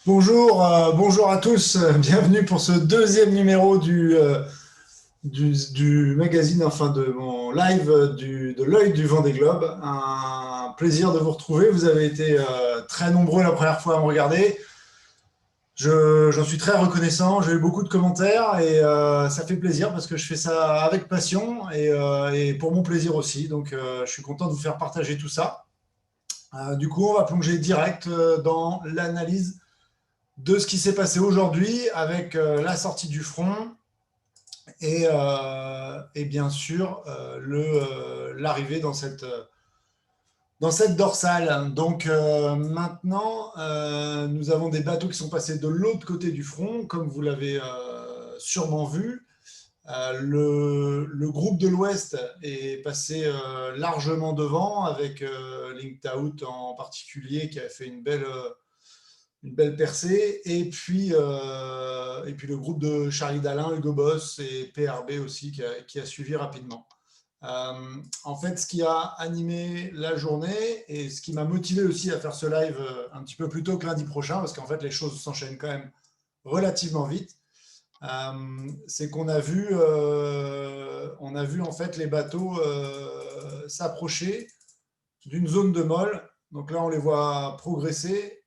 Bonjour à tous, bienvenue pour ce deuxième numéro du magazine, enfin de mon live de l'œil du Vendée Globe. Un plaisir de vous retrouver, vous avez été très nombreux la première fois à me regarder. J'en suis très reconnaissant, j'ai eu beaucoup de commentaires et ça fait plaisir parce que je fais ça avec passion et pour mon plaisir aussi. Donc je suis content de vous faire partager tout ça. Du coup, on va plonger direct dans l'analyse de ce qui s'est passé aujourd'hui avec la sortie du front et bien sûr l'arrivée dans cette dorsale. Donc maintenant, nous avons des bateaux qui sont passés de l'autre côté du front, comme vous l'avez sûrement vu. Le groupe de l'Ouest est passé largement devant, avec Linked en particulier, qui a fait une belle percée. Et puis le groupe de Charlie Dalin, Hugo Boss et PRB aussi qui a suivi rapidement. En fait, ce qui a animé la journée et ce qui m'a motivé aussi à faire ce live un petit peu plus tôt que lundi prochain, parce qu'en fait, les choses s'enchaînent quand même relativement vite, c'est on a vu en fait les bateaux s'approcher d'une zone de molle. Donc là, on les voit progresser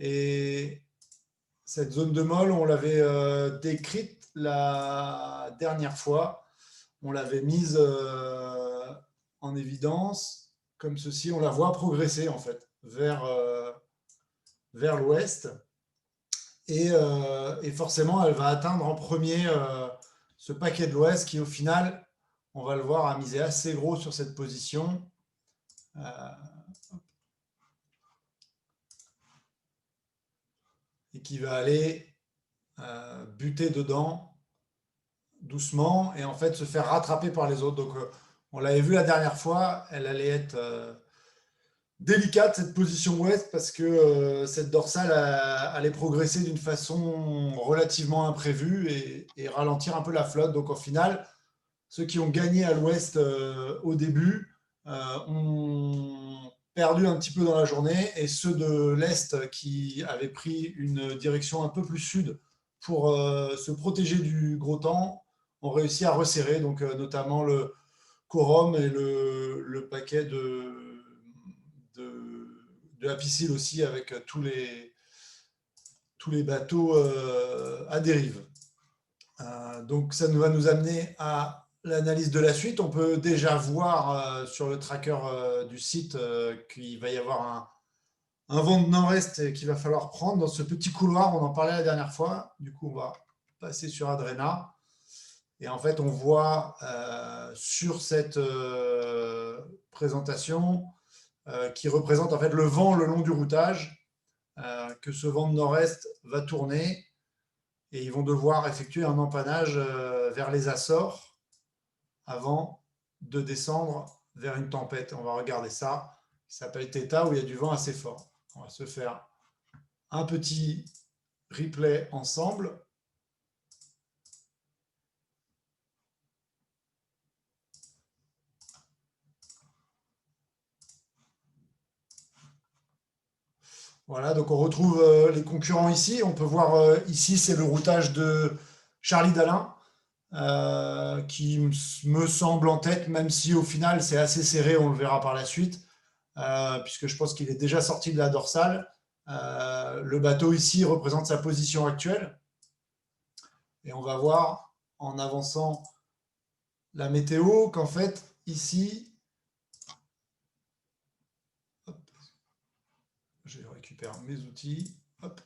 et cette zone de molle, on l'avait décrite la dernière fois. On l'avait mise en évidence comme ceci. On la voit progresser en fait vers l'ouest. Et forcément, elle va atteindre en premier ce paquet de l'ouest qui, au final, on va le voir, a misé assez gros sur cette position. Euh, et qui va aller buter dedans doucement et en fait se faire rattraper par les autres. Donc on l'avait vu la dernière fois, elle allait être délicate cette position ouest parce que cette dorsale allait progresser d'une façon relativement imprévue et ralentir un peu la flotte. Donc au final, ceux qui ont gagné à l'ouest au début ont perdu un petit peu dans la journée et ceux de l'est qui avaient pris une direction un peu plus sud pour se protéger du gros temps ont réussi à resserrer, donc notamment le quorum et le paquet de la piscine aussi avec tous les bateaux à dérive. Donc ça va nous amener à l'analyse de la suite. On peut déjà voir sur le tracker du site qu'il va y avoir un vent de nord-est qu'il va falloir prendre dans ce petit couloir. On en parlait la dernière fois. Du coup, on va passer sur Adrena. Et en fait, on voit sur cette présentation qui représente en fait le vent le long du routage, que ce vent de nord-est va tourner et ils vont devoir effectuer un empannage vers les Açores avant de descendre vers une tempête. On va regarder ça, qui s'appelle Theta, où il y a du vent assez fort. On va se faire un petit replay ensemble. Voilà, donc on retrouve les concurrents ici. On peut voir ici, c'est le routage de Charlie Dalin, qui me semble en tête, même si au final c'est assez serré, on le verra par la suite, puisque je pense qu'il est déjà sorti de la dorsale. Le bateau ici représente sa position actuelle. Et on va voir en avançant la météo qu'en fait, ici, hop, je récupère mes outils, hop,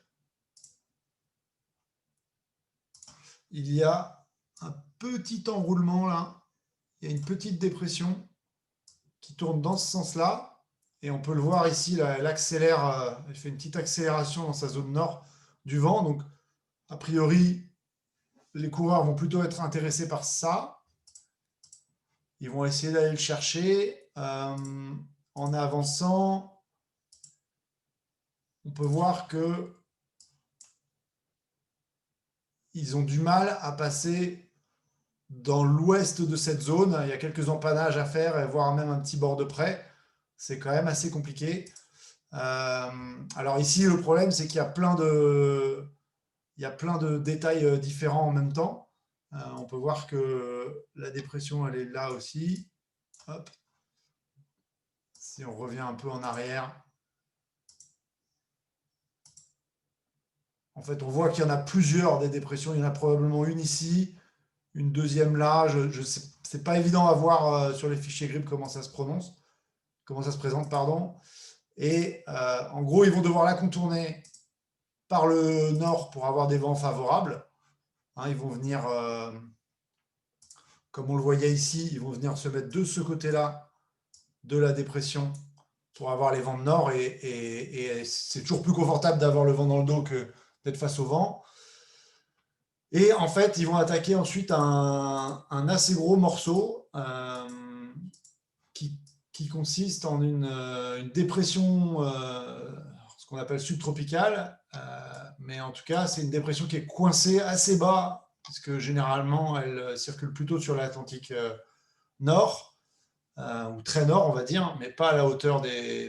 il y a un petit enroulement là, il y a une petite dépression qui tourne dans ce sens-là, et on peut le voir ici, là, elle accélère, elle fait une petite accélération dans sa zone nord du vent, donc a priori, les coureurs vont plutôt être intéressés par ça, ils vont essayer d'aller le chercher en avançant. On peut voir que ils ont du mal à passer dans l'ouest de cette zone. Il y a quelques empannages à faire, voire même un petit bord de près. C'est quand même assez compliqué. Alors ici, le problème, c'est qu'il y a plein de détails différents en même temps. On peut voir que la dépression, elle est là aussi. Hop. Si on revient un peu en arrière, en fait, on voit qu'il y en a plusieurs des dépressions. Il y en a probablement une ici, une deuxième là. C'est pas évident à voir sur les fichiers GRIP comment ça se prononce, comment ça se présente, pardon. Et en gros, ils vont devoir la contourner par le nord pour avoir des vents favorables. Hein, ils vont venir, comme on le voyait ici, ils vont venir se mettre de ce côté-là de la dépression pour avoir les vents de nord. Et c'est toujours plus confortable d'avoir le vent dans le dos que d'être face au vent. Et en fait, ils vont attaquer ensuite un assez gros morceau qui consiste en une dépression, ce qu'on appelle subtropicale. Mais en tout cas, c'est une dépression qui est coincée assez bas, puisque généralement, elle circule plutôt sur l'Atlantique nord, ou très nord, on va dire, mais pas à la hauteur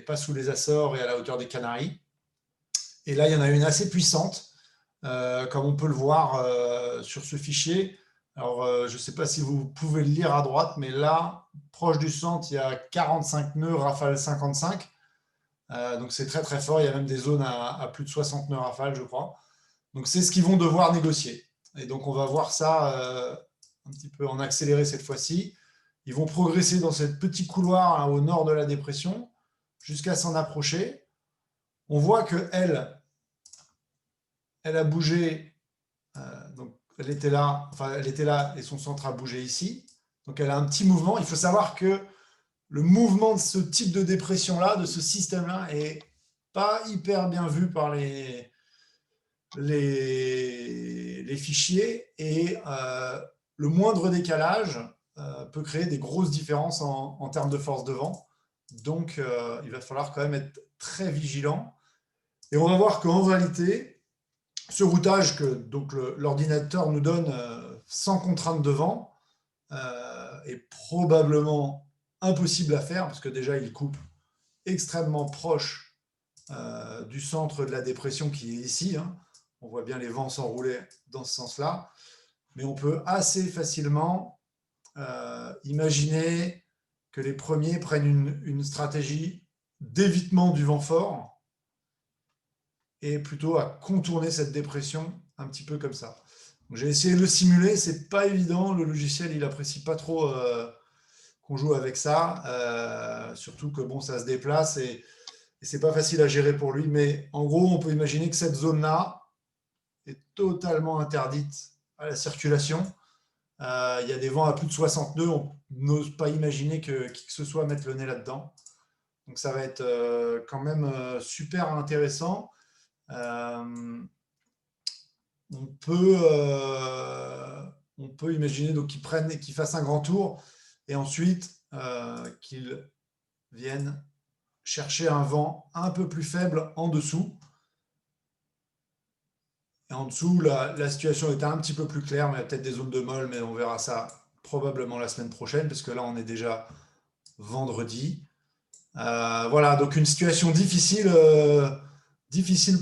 pas sous les Açores et à la hauteur des Canaries. Et là, il y en a une assez puissante, comme on peut le voir sur ce fichier. Alors, je ne sais pas si vous pouvez le lire à droite, mais là, proche du centre, il y a 45 nœuds Rafale 55. Donc, c'est très très fort. Il y a même des zones à plus de 60 nœuds Rafale, je crois. Donc, c'est ce qu'ils vont devoir négocier. Et donc, on va voir ça un petit peu en accéléré cette fois-ci. Ils vont progresser dans ce petit couloir hein, au nord de la dépression jusqu'à s'en approcher. On voit qu'elle, elle a bougé, donc elle était là, enfin elle était là et son centre a bougé ici. Donc elle a un petit mouvement. Il faut savoir que le mouvement de ce type de dépression-là, de ce système-là, est pas hyper bien vu par les fichiers et le moindre décalage peut créer des grosses différences en termes de force de vent. Donc il va falloir quand même être très vigilant. Et on va voir qu'en réalité, ce routage que donc l'ordinateur nous donne sans contrainte de vent est probablement impossible à faire parce que déjà il coupe extrêmement proche du centre de la dépression qui est ici. Hein. On voit bien les vents s'enrouler dans ce sens-là. Mais on peut assez facilement imaginer que les premiers prennent une stratégie d'évitement du vent fort et plutôt à contourner cette dépression un petit peu comme ça. J'ai essayé de le simuler, c'est pas évident, le logiciel il apprécie pas trop qu'on joue avec ça, surtout que bon ça se déplace et c'est pas facile à gérer pour lui, mais en gros on peut imaginer que cette zone-là est totalement interdite à la circulation. Il y a des vents à plus de 60 nœuds, on n'ose pas imaginer que qui que ce soit mette le nez là-dedans. Donc ça va être quand même super intéressant. Euh, on peut, on peut imaginer donc qu'ils prennent et qu'ils fassent un grand tour et ensuite qu'ils viennent chercher un vent un peu plus faible en dessous. Et en dessous, la situation est un petit peu plus claire, mais il y a peut-être des zones de molle, mais on verra ça probablement la semaine prochaine, parce que là, on est déjà vendredi. Voilà, donc une situation difficile, difficile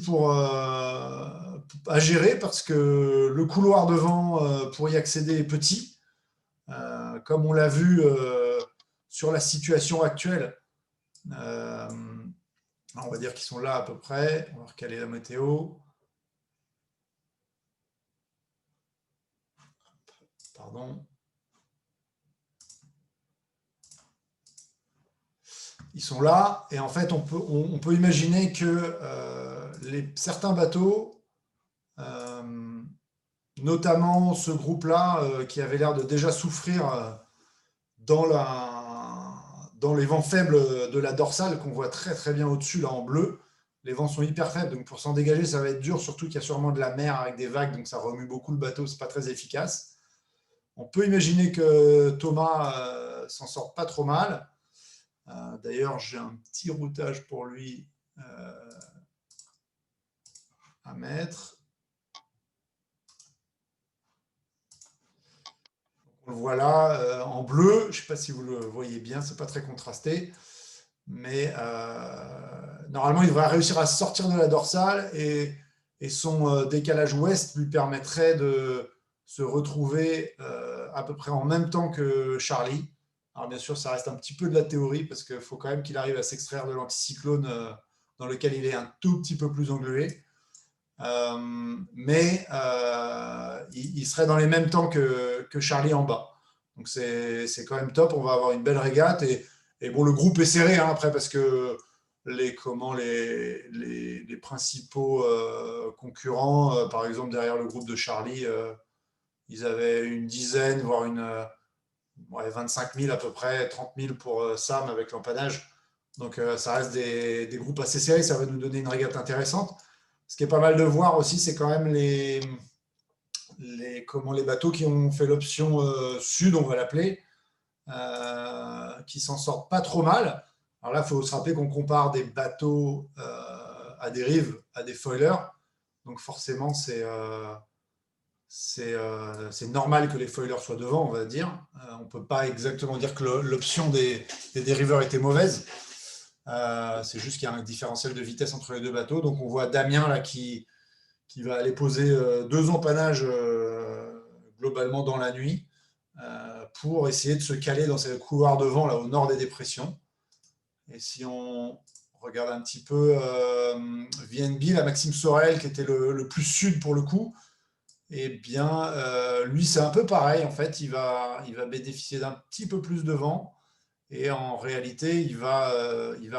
à gérer parce que le couloir de vent pour y accéder est petit. Comme on l'a vu sur la situation actuelle, euh, on va dire qu'ils sont là à peu près. On va voir quelle est la météo. Pardon. Ils sont là et en fait on peut imaginer que certains bateaux, notamment ce groupe-là qui avait l'air de déjà souffrir dans, dans les vents faibles de la dorsale qu'on voit très très bien au-dessus là en bleu. Les vents sont hyper faibles, donc pour s'en dégager ça va être dur, surtout qu'il y a sûrement de la mer avec des vagues, donc ça remue beaucoup le bateau, c'est pas très efficace. On peut imaginer que Thomas s'en sort pas trop mal. D'ailleurs, j'ai un petit routage pour lui à mettre. On le voit là en bleu. Je ne sais pas si vous le voyez bien, c'est pas très contrasté. mais normalement, il devrait réussir à sortir de la dorsale et son décalage ouest lui permettrait de se retrouver à peu près en même temps que Charlie. Alors bien sûr, ça reste un petit peu de la théorie parce qu'il faut quand même qu'il arrive à s'extraire de l'anticyclone dans lequel il est un tout petit peu plus englué. Mais il serait dans les mêmes temps que Charlie en bas. Donc c'est quand même top, on va avoir une belle régate. Et bon, le groupe est serré hein, après parce que les principaux concurrents, par exemple derrière le groupe de Charlie, ils avaient une dizaine, voire ouais, 25 000 à peu près, 30 000 pour Sam avec l'empannage. Donc ça reste des groupes assez serrés, ça va nous donner une régate intéressante. Ce qui est pas mal de voir aussi, c'est quand même les bateaux qui ont fait l'option sud, on va l'appeler, qui s'en sortent pas trop mal. Alors là, il faut se rappeler qu'on compare des bateaux à dérive, à des foilers. Donc forcément, c'est normal que les foilers soient devant, on va dire. On ne peut pas exactement dire que l'option des dériveurs était mauvaise. C'est juste qu'il y a un différentiel de vitesse entre les deux bateaux. Donc on voit Damien là qui va aller poser 2 empannages globalement dans la nuit pour essayer de se caler dans ces couloirs de vent là au nord des dépressions. Et si on regarde un petit peu VNB, la Maxime Sorel qui était le plus sud pour le coup, eh bien lui c'est un peu pareil en fait, il va bénéficier d'un petit peu plus de vent et en réalité il va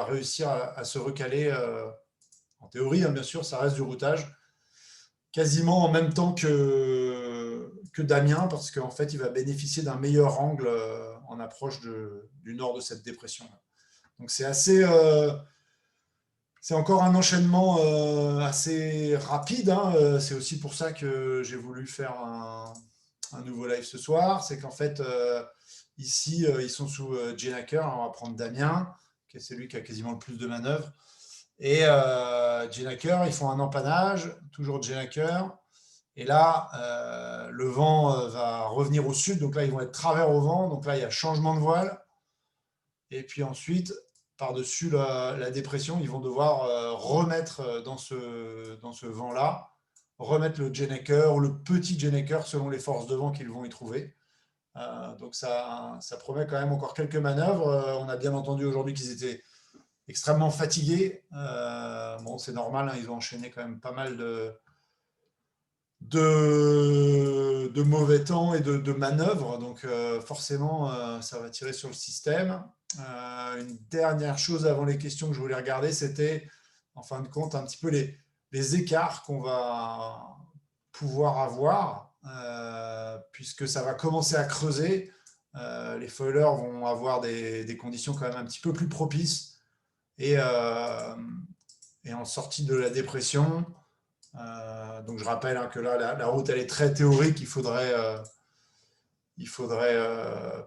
réussir à se recaler en théorie hein, bien sûr ça reste du routage quasiment en même temps que Damien, parce qu'en fait, il va bénéficier d'un meilleur angle en approche du nord de cette dépression. Donc c'est encore un enchaînement assez rapide. Hein. C'est aussi pour ça que j'ai voulu faire un nouveau live ce soir. C'est qu'en fait, ici, ils sont sous Jenaker. On va prendre Damien, qui est celui qui a quasiment le plus de manœuvres. Et Jenaker, ils font un empannage, toujours Jenaker. Et là, le vent va revenir au sud. Donc là, ils vont être travers au vent. Donc là, il y a changement de voile. Et puis ensuite, par-dessus la dépression, ils vont devoir remettre dans ce vent-là, remettre le Jenaker ou le petit Jenaker selon les forces de vent qu'ils vont y trouver. Donc ça promet quand même encore quelques manœuvres. On a bien entendu aujourd'hui qu'ils étaient extrêmement fatigués. Bon, c'est normal, hein, ils ont enchaîné quand même pas mal de mauvais temps et de manœuvres. Donc forcément, ça va tirer sur le système. Une dernière chose avant les questions que je voulais regarder, c'était en fin de compte un petit peu les écarts qu'on va pouvoir avoir, puisque ça va commencer à creuser. Les foilers vont avoir des conditions quand même un petit peu plus propices. Et en sortie de la dépression, donc je rappelle hein, que là, la route, elle est très théorique. Il faudrait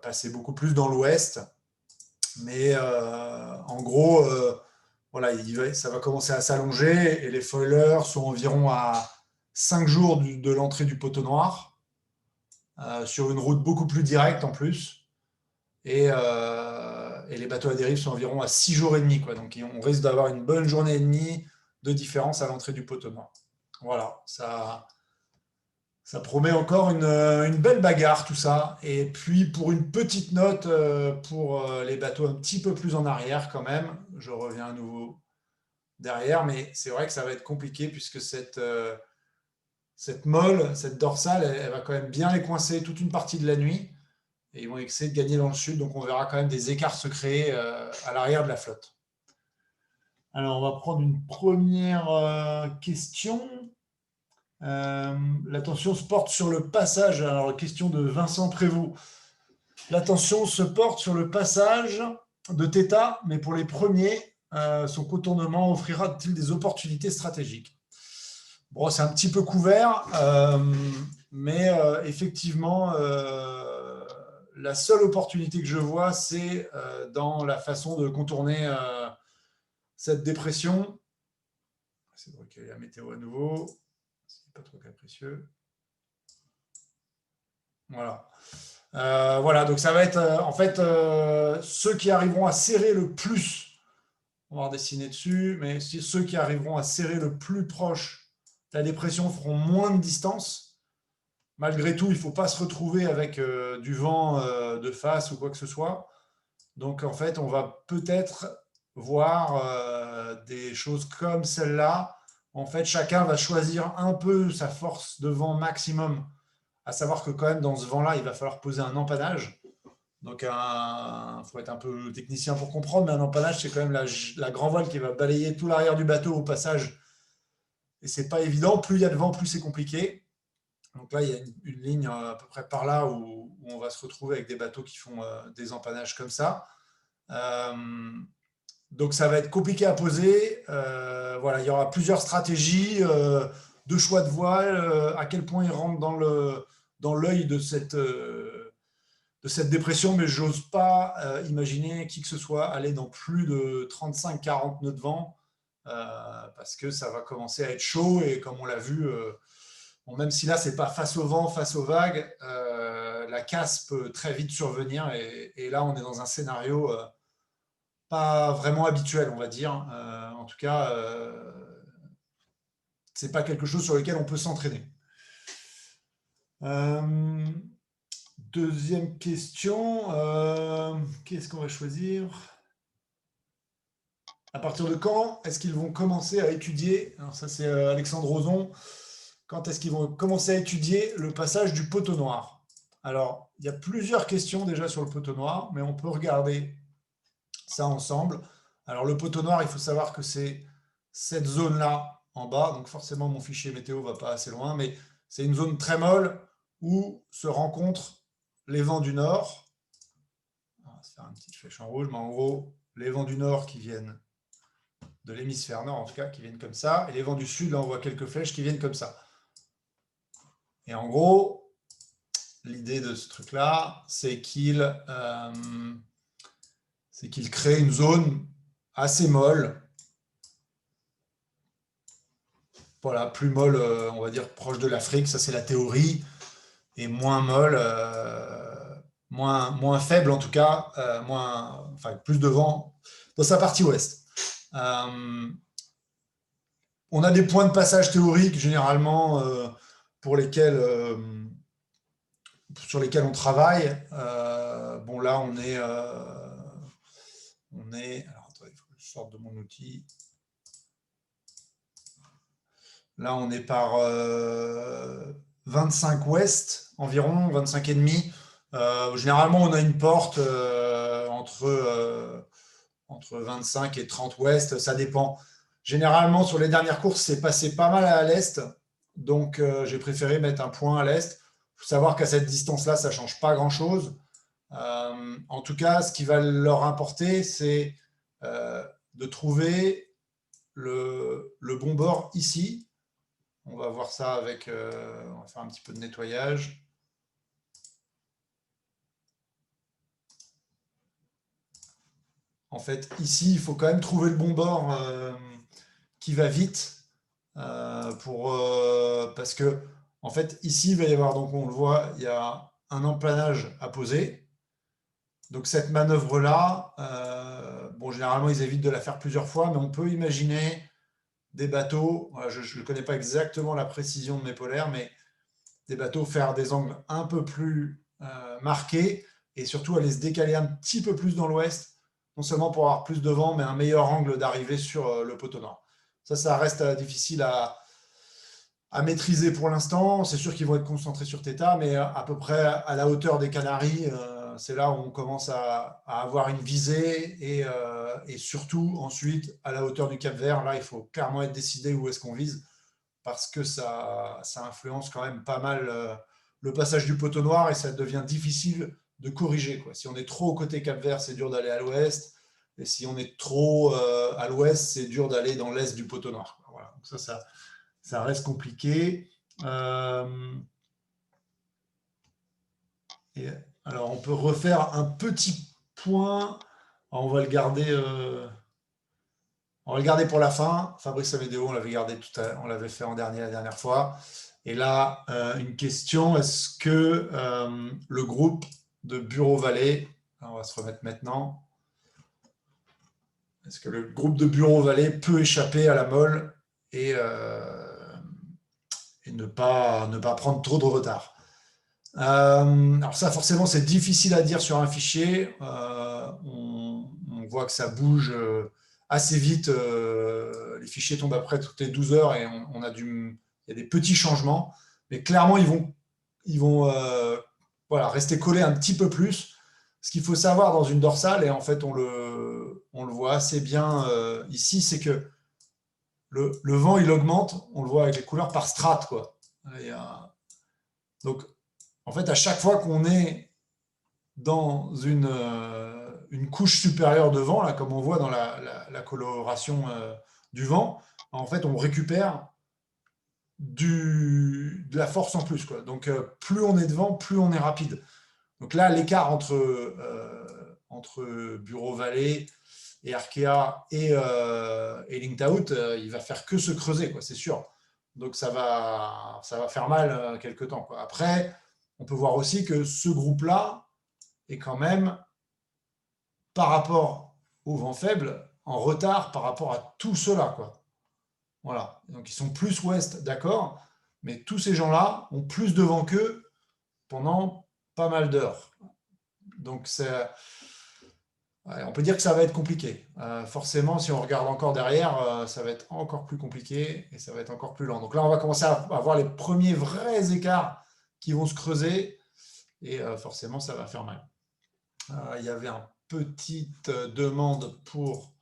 passer beaucoup plus dans l'ouest. Mais en gros, voilà, ça va commencer à s'allonger et les foilers sont environ à 5 jours de l'entrée du Poteau Noir, sur une route beaucoup plus directe en plus. Et les bateaux à dérive sont environ à 6 jours et demi. Quoi. Donc on risque d'avoir une bonne journée et demie de différence à l'entrée du Poteau Noir. Voilà, ça promet encore une belle bagarre, tout ça. Et puis, pour une petite note, pour les bateaux un petit peu plus en arrière quand même, je reviens à nouveau derrière, mais c'est vrai que ça va être compliqué puisque cette molle, cette dorsale, elle va quand même bien les coincer toute une partie de la nuit. Et ils vont essayer de gagner dans le sud, donc on verra quand même des écarts se créer à l'arrière de la flotte. Alors, on va prendre une première question. L'attention se porte sur le passage. Alors, question de Vincent Prévost. L'attention se porte sur le passage de Theta, mais pour les premiers, son contournement offrira-t-il des opportunités stratégiques? Bon, c'est un petit peu couvert, mais effectivement, la seule opportunité que je vois, c'est dans la façon de contourner cette dépression. C'est de recaler la météo à nouveau. C'est pas trop capricieux. Voilà. Voilà, donc ça va être en fait ceux qui arriveront à serrer le plus on va redessiner dessus, mais ceux qui arriveront à serrer le plus proche de la dépression feront moins de distance. Malgré tout, il ne faut pas se retrouver avec du vent de face ou quoi que ce soit. Donc, en fait, on va peut-être voir des choses comme celle-là. En fait, chacun va choisir un peu sa force de vent maximum, à savoir que quand même, dans ce vent-là, il va falloir poser un empannage. Donc, il faut être un peu technicien pour comprendre, mais un empannage, c'est quand même la grand voile qui va balayer tout l'arrière du bateau au passage. Et c'est pas évident. Plus il y a de vent, plus c'est compliqué. Donc là, il y a une ligne à peu près par là où on va se retrouver avec des bateaux qui font des empannages comme ça. Donc ça va être compliqué à poser. Voilà, il y aura plusieurs stratégies de choix de voile, à quel point ils rentrent dans l'œil de cette dépression, mais j'ose pas imaginer qui que ce soit aller dans plus de 35-40 nœuds de vent, parce que ça va commencer à être chaud, et comme on l'a vu, bon, même si là c'est pas face au vent, face aux vagues, la casse peut très vite survenir, et là on est dans un scénario pas vraiment habituel, on va dire. En tout cas, c'est pas quelque chose sur lequel on peut s'entraîner. Deuxième question, qu'est-ce qu'on va choisir? À partir de quand est-ce qu'ils vont commencer à étudier? Alors ça c'est Alexandre Rozon. Quand est-ce qu'ils vont commencer à étudier le passage du poteau noir? Alors, il y a plusieurs questions déjà sur le poteau noir, mais on peut regarder ça ensemble. Alors, le poteau noir, il faut savoir que c'est cette zone-là en bas, donc forcément mon fichier météo va pas assez loin, mais c'est une zone très molle où se rencontrent les vents du nord. On va se faire une petite flèche en rouge, mais en gros, les vents du nord qui viennent de l'hémisphère nord, en tout cas, qui viennent comme ça, et les vents du sud, là on voit quelques flèches qui viennent comme ça. Et en gros, l'idée de ce truc-là, c'est qu'il crée une zone assez molle. Voilà, plus molle, on va dire proche de l'Afrique, ça c'est la théorie, et moins molle, moins faible en tout cas, enfin plus de vent dans sa partie ouest. On a des points de passage théoriques généralement pour sur lesquels on travaille. Bon là on est, alors attendez, il faut que je sorte de mon outil. Là, on est par 25 ouest environ, 25 et demi. Généralement, on a une porte entre 25 et 30 ouest, ça dépend. Généralement, sur les dernières courses, c'est passé pas mal à l'est, donc j'ai préféré mettre un point à l'est. Il faut savoir qu'à cette distance-là, ça ne change pas grand-chose. En tout cas, ce qui va leur importer, c'est de trouver le bon bord ici. On va voir ça avec, on va faire un petit peu de nettoyage. En fait, ici, il faut quand même trouver le bon bord qui va vite parce que, en fait, ici, il va y avoir, donc on le voit, il y a un empannage à poser. Donc cette manœuvre-là, bon, généralement, ils évitent de la faire plusieurs fois, mais on peut imaginer des bateaux, voilà, je ne connais pas exactement la précision de mes polaires, mais des bateaux faire des angles un peu plus marqués, et surtout aller se décaler un petit peu plus dans l'ouest, non seulement pour avoir plus de vent, mais un meilleur angle d'arrivée sur le poteau nord. Ça reste difficile à maîtriser pour l'instant. C'est sûr qu'ils vont être concentrés sur Theta, mais à peu près à la hauteur des Canaries, c'est là où on commence à avoir une visée, et surtout ensuite à la hauteur du Cap-Vert. Là, il faut clairement être décidé où est-ce qu'on vise, parce que ça influence quand même pas mal le passage du poteau noir, et ça devient difficile de corriger, quoi. Si on est trop au côté Cap-Vert, c'est dur d'aller à l'ouest, et si on est trop à l'ouest, c'est dur d'aller dans l'est du poteau noir. Voilà. Donc ça reste compliqué. Et alors, on peut refaire un petit point. Alors, on va le garder. On va le garder pour la fin. Fabrice Amédéo, on l'avait gardé on l'avait fait en dernier la dernière fois. Et là, une question, est-ce que le groupe de Bureau Vallée, on va se remettre maintenant, Est-ce que le groupe de Bureau-Vallée peut échapper à la molle et ne pas prendre trop de retard? Alors ça, forcément, c'est difficile à dire sur un fichier. On voit que ça bouge assez vite. Les fichiers tombent après toutes les 12 heures et il y a des petits changements. Mais clairement, ils vont voilà, rester collés un petit peu plus. Ce qu'il faut savoir dans une dorsale, et en fait on le voit assez bien ici, c'est que le vent il augmente, on le voit avec les couleurs par strate, quoi. Donc en fait à chaque fois qu'on est dans une couche supérieure de vent, là, comme on voit dans la coloration du vent, en fait on récupère de la force en plus, quoi. Donc plus on est devant, plus on est rapide. Donc là, l'écart entre Bureau-Vallée et Arkea et LinkOut, il va faire que se creuser, quoi, c'est sûr. Donc ça va faire mal quelque temps, quoi. Après, on peut voir aussi que ce groupe-là est quand même, par rapport au vent faible, en retard par rapport à tout cela, quoi. Voilà. Donc ils sont plus ouest, d'accord, mais tous ces gens-là ont plus de vent qu'eux pendant pas mal d'heures. Donc ouais, on peut dire que ça va être compliqué. Forcément, si on regarde encore derrière, ça va être encore plus compliqué et ça va être encore plus lent. Donc là, on va commencer à voir les premiers vrais écarts qui vont se creuser et forcément, ça va faire mal. Il y avait une petite demande pour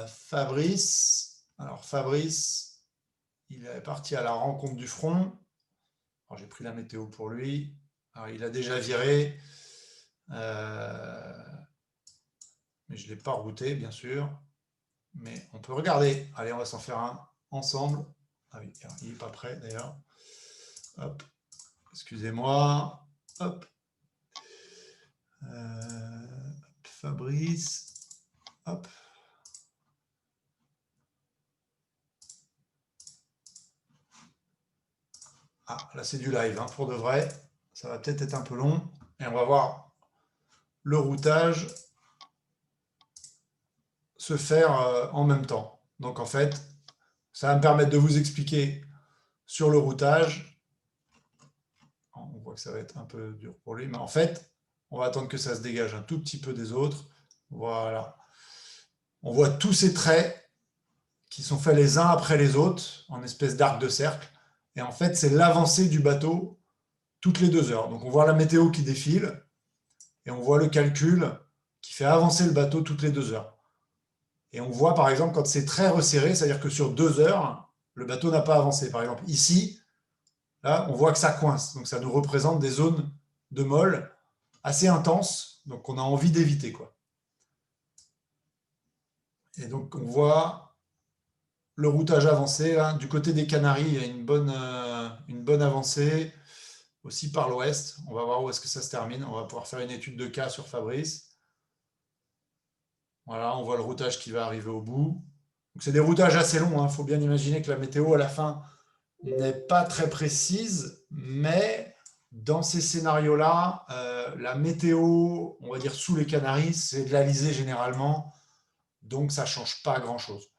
Fabrice. Alors Fabrice, il est parti à la rencontre du front. Alors j'ai pris la météo pour lui. Alors il a déjà viré. Mais je ne l'ai pas routé, bien sûr. Mais on peut regarder. Allez, on va s'en faire un ensemble. Ah oui, il n'est pas prêt d'ailleurs. Hop, excusez-moi. Hop. Fabrice. Hop. Ah, là c'est du live, hein, pour de vrai. Ça va peut-être être un peu long. Et on va voir le routage se faire en même temps. Donc en fait, ça va me permettre de vous expliquer sur le routage. On voit que ça va être un peu dur pour lui, mais en fait, on va attendre que ça se dégage un tout petit peu des autres. Voilà. On voit tous ces traits qui sont faits les uns après les autres, en espèce d'arc de cercle. Et en fait, c'est l'avancée du bateau toutes les 2 heures. Donc on voit la météo qui défile, et on voit le calcul qui fait avancer le bateau toutes les 2 heures. Et on voit par exemple quand c'est très resserré, c'est-à-dire que sur 2 heures, le bateau n'a pas avancé. Par exemple, ici, là, on voit que ça coince. Donc ça nous représente des zones de molle assez intenses, donc on a envie d'éviter, quoi. Et donc on voit le routage avancé. Là. Du côté des Canaries, il y a une bonne avancée. Aussi par l'ouest. On va voir où est-ce que ça se termine. On va pouvoir faire une étude de cas sur Fabrice. Voilà, on voit le routage qui va arriver au bout. Donc c'est des routages assez longs. Il faut bien imaginer que la météo à la fin n'est pas très précise, mais dans ces scénarios-là, la météo, on va dire sous les Canaries, c'est de l'Alizé généralement, donc ça ne change pas grand-chose.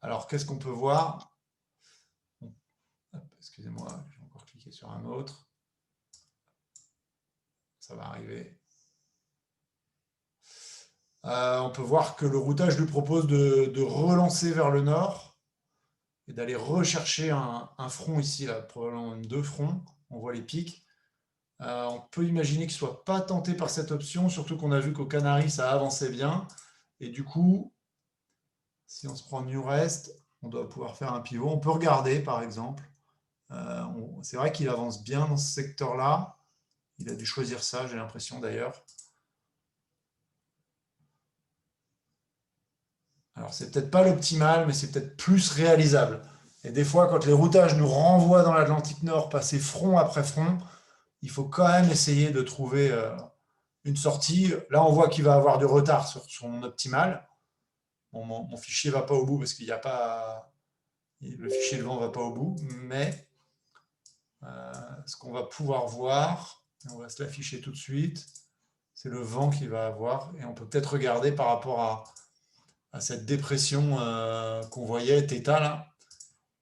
Alors qu'est-ce qu'on peut voir? Excusez-moi, je vais encore cliquer sur un autre. Ça va arriver. On peut voir que le routage lui propose de relancer vers le nord et d'aller rechercher un front ici, là, probablement 2 fronts. On voit les pics. On peut imaginer qu'il ne soit pas tenté par cette option, surtout qu'on a vu qu'aux Canaries, ça avançait bien. Et du coup, si on se prend New Rest, on doit pouvoir faire un pivot. On peut regarder, par exemple. C'est vrai qu'il avance bien dans ce secteur-là. Il a dû choisir ça, j'ai l'impression d'ailleurs. Alors, c'est peut-être pas l'optimal, mais c'est peut-être plus réalisable. Et des fois, quand les routages nous renvoient dans l'Atlantique Nord, passer front après front, il faut quand même essayer de trouver une sortie. Là, on voit qu'il va avoir du retard sur son optimal. Bon, mon fichier ne va pas au bout parce qu'il n'y a pas. Le fichier de vent ne va pas au bout, mais ce qu'on va pouvoir voir, on va se l'afficher tout de suite, c'est le vent qu'il va avoir. Et on peut peut-être regarder par rapport à cette dépression qu'on voyait, θ là,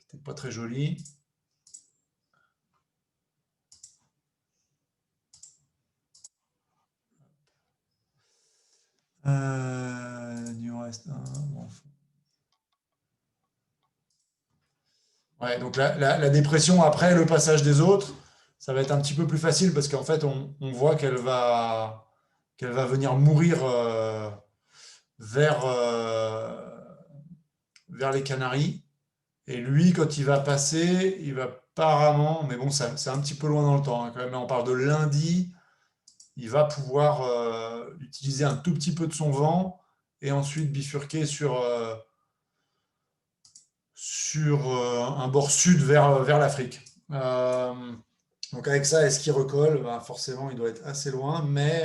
qui n'était pas très jolie. New Rest, bon. Ouais, donc la dépression après le passage des autres, ça va être un petit peu plus facile parce qu'en fait, on voit qu'elle va venir mourir vers, vers les Canaries. Et lui, quand il va passer, il va apparemment, mais bon, c'est un petit peu loin dans le temps hein, quand même, là, on parle de lundi, il va pouvoir utiliser un tout petit peu de son vent et ensuite bifurquer sur un bord sud vers l'Afrique. Donc avec ça, est-ce qu'il recolle? Ben, forcément, il doit être assez loin, mais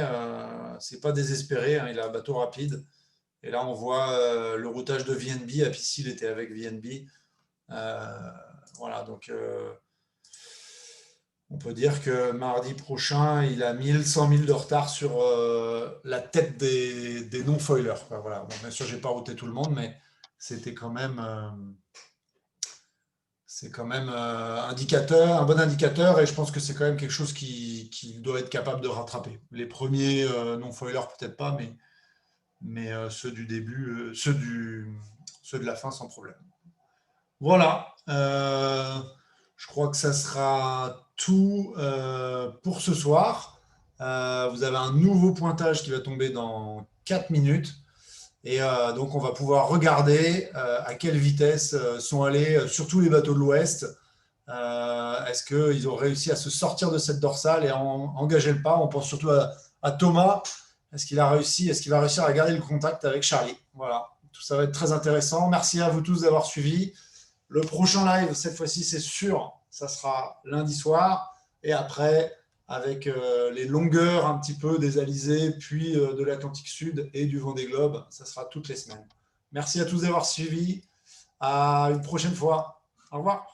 c'est pas désespéré, hein, il a un bateau rapide. Et là, on voit le routage de VNB. Appici, il était avec VNB. Voilà, donc on peut dire que mardi prochain, il a 100 000 de retard sur la tête des non-foilers. Enfin, voilà. Bon, bien sûr, j'ai pas routé tout le monde, mais c'était quand même, c'est quand même indicateur, un bon indicateur, et je pense que c'est quand même quelque chose qui doit être capable de rattraper. Les premiers non-foilers, peut-être pas, mais ceux du début, ceux de la fin, sans problème. Voilà. Je crois que ça sera tout pour ce soir. Vous avez un nouveau pointage qui va tomber dans 4 minutes. Et donc, on va pouvoir regarder à quelle vitesse sont allés surtout les bateaux de l'Ouest. Est-ce qu'ils ont réussi à se sortir de cette dorsale et à engager le pas? On pense surtout à Thomas. Est-ce qu'il va réussir à garder le contact avec Charlie? Voilà. Tout ça va être très intéressant. Merci à vous tous d'avoir suivi. Le prochain live, cette fois-ci, c'est sûr, ça sera lundi soir. Et après, avec les longueurs un petit peu des Alizés, puis de l'Atlantique Sud et du Vendée Globe, ça sera toutes les semaines. Merci à tous d'avoir suivi. À une prochaine fois. Au revoir.